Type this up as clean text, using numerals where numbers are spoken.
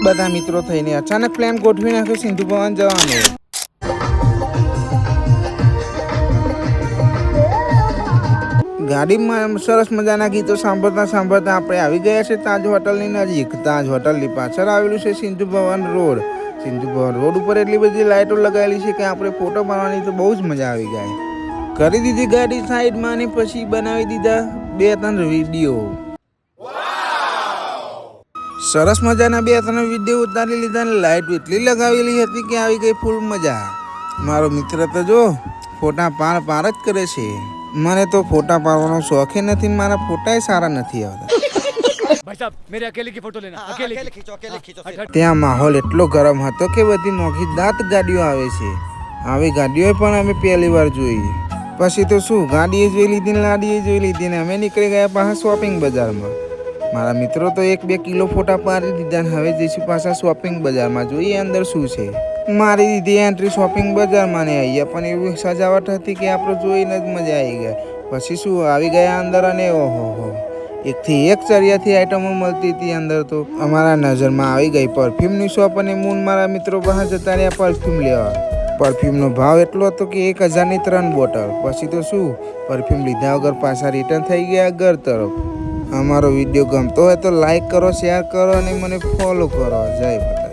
બધા મિત્રો થઈને અચાનક પ્લાન ગોઠવી નાખ્યો સિંધુ ભવન જવાનો। ગાડીમાં સરસ મજાના ગીતો સાંભળતા સાંભળતા આપણે આવી ગયા છે તાજ હોટલની નજીક। તાજ હોટલની પાછળ આવેલું છે સિંધુ ભવન રોડ। સિંધુ ભવન રોડ ઉપર એટલી બધી લાઇટો લગાવેલી છે કે આપણે ફોટો પાડવાની તો બહુ જ મજા આવી ગઈ। કરી દીધી ગાડી સાઈડમાં અને પછી બનાવી દીધા 2-3 વિડીયો। સરસ મજાના 2-3 વિડીયો ઉતારી લીધા અને લાઇટ એટલી લગાવેલી હતી કે આવી ગઈ ફૂલ મજા। મારો મિત્ર તો જો ફોટા પાર જ કરે છે। મને તો ફોટા પાડવાનો શોખ નથી, મારા ફોટા સારા નથી આવતા। भाई साहब मेरे अकेले की फोटो लेना, अकेले खींचो। ત્યાં માહોલ એટલો ગરમ હતો કે બધી મોઘીદાટ ગાડીઓ આવે છે। આવી ગાડીઓ પણ અમે પહેલી વાર જોઈ। પછી તો શું ગાડીએ જોઈ લીધી ને લાડીએ જોઈ લીધી ને અમે નીકળી ગયા પાછા શોપિંગ બજારમાં। મારા મિત્રો તો 1-2 કિલો ફોટા પાડી દીધા ને હવે જઈશું પાછા શોપિંગ બજારમાં, જોઈએ અંદર શું છે। મારી દીધી એન્ટ્રી શોપિંગ બજારમાં ને અહીંયા પણ એવી સજાવટ હતી કે આપણે જોઈને જ મજા આવી ગઈ। પછી શું આવી ગયા અંદર અને ઓહો એકથી એક ચરિયાથી આઈટમો મળતી હતી અંદર। તો અમારા નજરમાં આવી ગઈ પરફ્યુમની શોપ અને મૂન મારા મિત્રો બહાર જતા રહ્યા પરફ્યુમ લેવા। પરફ્યુમનો ભાવ એટલો હતો કે 1000ની 3 બોટલ। પછી તો શું પરફ્યુમ લીધા વગર પાછા રિટર્ન થઈ ગયા ઘર તરફ। અમારો વિડીયો ગમતો હોય તો લાઈક કરો, શેર કરો અને મને ફોલો કરો। જય માતા।